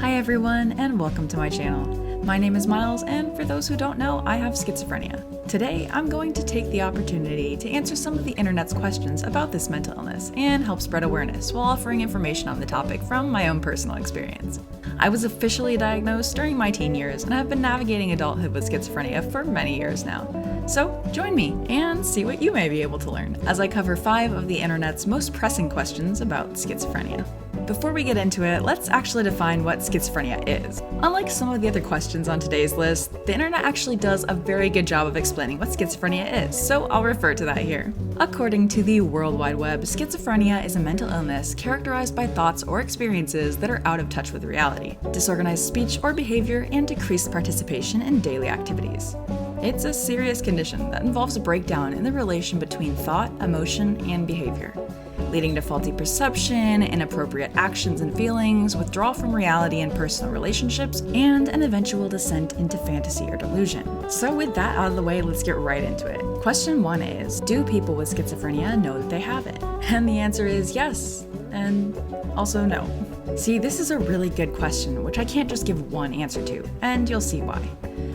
Hi everyone, and welcome to my channel. My name is Miles, and for those who don't know, I have schizophrenia. Today, I'm going to take the opportunity to answer some of the internet's questions about this mental illness and help spread awareness while offering information on the topic from my own personal experience. I was officially diagnosed during my teen years and have been navigating adulthood with schizophrenia for many years now. So join me and see what you may be able to learn as I cover 5 of the internet's most pressing questions about schizophrenia. Before we get into it, let's actually define what schizophrenia is. Unlike some of the other questions on today's list, the internet actually does a very good job of explaining what schizophrenia is, so I'll refer to that here. According to the World Wide Web, schizophrenia is a mental illness characterized by thoughts or experiences that are out of touch with reality, disorganized speech or behavior, and decreased participation in daily activities. It's a serious condition that involves a breakdown in the relation between thought, emotion, and behavior, leading to faulty perception, inappropriate actions and feelings, withdrawal from reality and personal relationships, and an eventual descent into fantasy or delusion. So with that out of the way, let's get right into it. Question 1 is, do people with schizophrenia know that they have it? And the answer is yes, and also no. See, this is a really good question, which I can't just give one answer to, and you'll see why.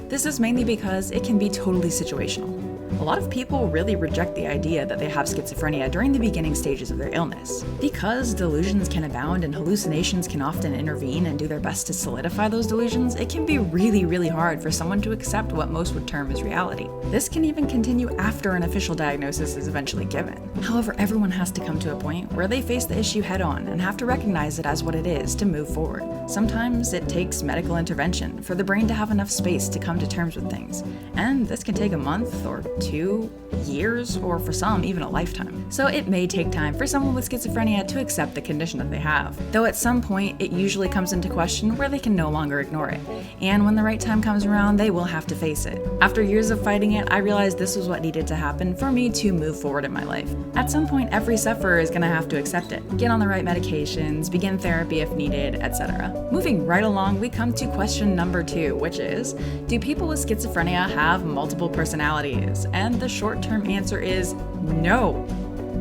This is mainly because it can be totally situational. A lot of people really reject the idea that they have schizophrenia during the beginning stages of their illness. Because delusions can abound and hallucinations can often intervene and do their best to solidify those delusions, it can be really hard for someone to accept what most would term as reality. This can even continue after an official diagnosis is eventually given. However, everyone has to come to a point where they face the issue head on and have to recognize it as what it is to move forward. Sometimes it takes medical intervention for the brain to have enough space to come to terms with things, and this can take a month or 2 years, or for some, even a lifetime. So it may take time for someone with schizophrenia to accept the condition that they have, though at some point it usually comes into question where they can no longer ignore it, and when the right time comes around, they will have to face it. After years of fighting it, I realized this was what needed to happen for me to move forward in my life. At some point, every sufferer is going to have to accept it, get on the right medications, begin therapy if needed, etc. Moving right along, we come to question number 2, which is, do people with schizophrenia have multiple personalities? And the short-term answer is no.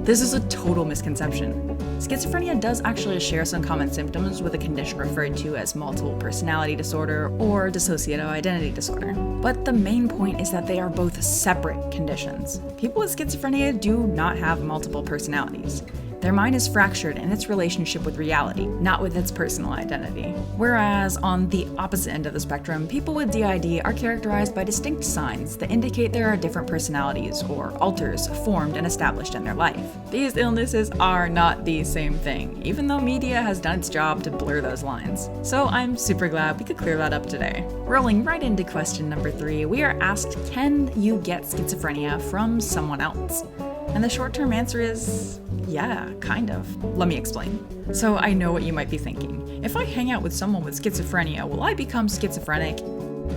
This is a total misconception. Schizophrenia does actually share some common symptoms with a condition referred to as multiple personality disorder or dissociative identity disorder. But the main point is that they are both separate conditions. People with schizophrenia do not have multiple personalities. Their mind is fractured in its relationship with reality, not with its personal identity. Whereas on the opposite end of the spectrum, people with DID are characterized by distinct signs that indicate there are different personalities or alters formed and established in their life. These illnesses are not the same thing, even though media has done its job to blur those lines. So I'm super glad we could clear that up today. Rolling right into question number 3, we are asked, can you get schizophrenia from someone else? And the short-term answer is, yeah, kind of. Let me explain. So I know what you might be thinking. If I hang out with someone with schizophrenia, will I become schizophrenic?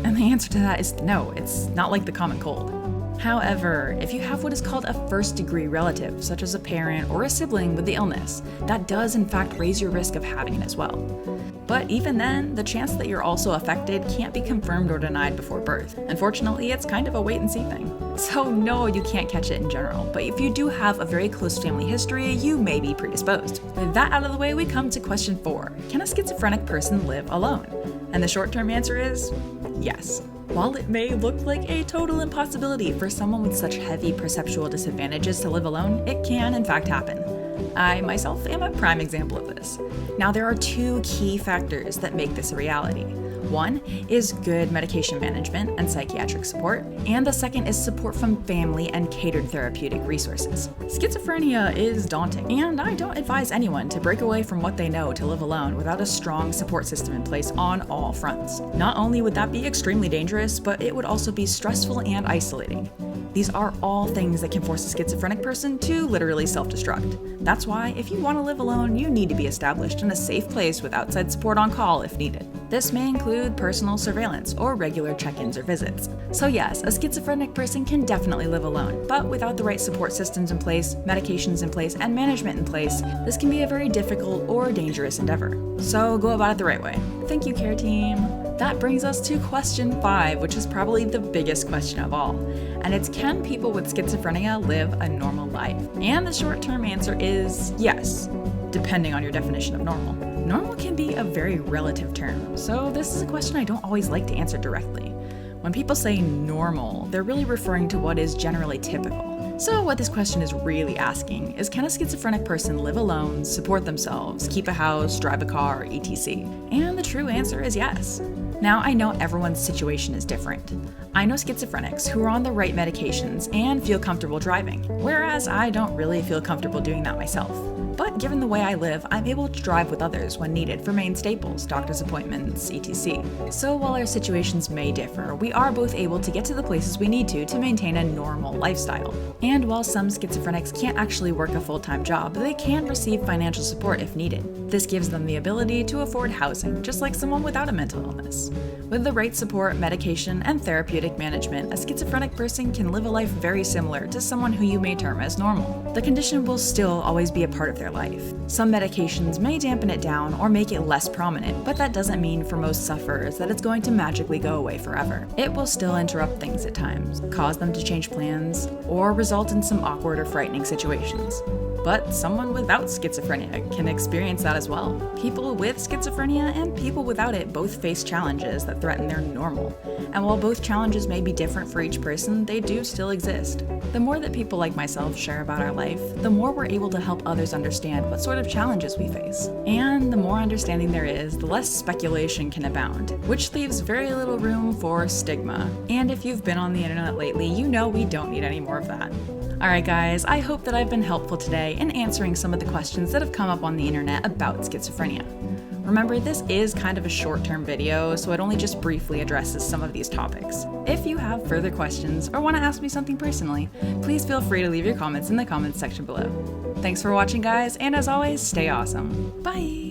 And the answer to that is no, it's not like the common cold. However, if you have what is called a first-degree relative, such as a parent or a sibling with the illness, that does in fact raise your risk of having it as well. But even then, the chance that you're also affected can't be confirmed or denied before birth. Unfortunately, it's kind of a wait-and-see thing. So no, you can't catch it in general, but if you do have a very close family history, you may be predisposed. With that out of the way, we come to question 4. Can a schizophrenic person live alone? And the short-term answer is yes. While it may look like a total impossibility for someone with such heavy perceptual disadvantages to live alone, it can in fact happen. I myself am a prime example of this. Now, there are 2 key factors that make this a reality. One is good medication management and psychiatric support, and the second is support from family and catered therapeutic resources. Schizophrenia is daunting, and I don't advise anyone to break away from what they know to live alone without a strong support system in place on all fronts. Not only would that be extremely dangerous, but it would also be stressful and isolating. These are all things that can force a schizophrenic person to literally self-destruct. That's why, if you want to live alone, you need to be established in a safe place with outside support on call if needed. This may include personal surveillance or regular check-ins or visits. So yes, a schizophrenic person can definitely live alone, but without the right support systems in place, medications in place, and management in place, this can be a very difficult or dangerous endeavor. So go about it the right way. Thank you, care team. That brings us to question 5, which is probably the biggest question of all. and it's can people with schizophrenia live a normal life? And the short-term answer is yes, depending on your definition of normal. Normal can be a very relative term, so this is a question I don't always like to answer directly. When people say normal, they're really referring to what is generally typical. So what this question is really asking is, can a schizophrenic person live alone, support themselves, keep a house, drive a car, etc.? And the true answer is yes. Now, I know everyone's situation is different. I know schizophrenics who are on the right medications and feel comfortable driving, whereas I don't really feel comfortable doing that myself. But given the way I live, I'm able to drive with others when needed for main staples, doctor's appointments, etc. So while our situations may differ, we are both able to get to the places we need to maintain a normal lifestyle. And while some schizophrenics can't actually work a full-time job, they can receive financial support if needed. This gives them the ability to afford housing, just like someone without a mental illness. With the right support, medication, and therapeutic management, a schizophrenic person can live a life very similar to someone who you may term as normal. The condition will still always be a part of their life. Some medications may dampen it down or make it less prominent, but that doesn't mean for most sufferers that it's going to magically go away forever. It will still interrupt things at times, cause them to change plans, or result in some awkward or frightening situations. But someone without schizophrenia can experience that as well. People with schizophrenia and people without it both face challenges that threaten their normal. And while both challenges may be different for each person, they do still exist. The more that people like myself share about our life, the more we're able to help others understand what sort of challenges we face. And the more understanding there is, the less speculation can abound, which leaves very little room for stigma. And if you've been on the internet lately, you know we don't need any more of that. Alright guys, I hope that I've been helpful today in answering some of the questions that have come up on the internet about schizophrenia. Remember, this is kind of a short-term video, so it only just briefly addresses some of these topics. If you have further questions or want to ask me something personally, please feel free to leave your comments in the comments section below. Thanks for watching guys, and as always, stay awesome. Bye!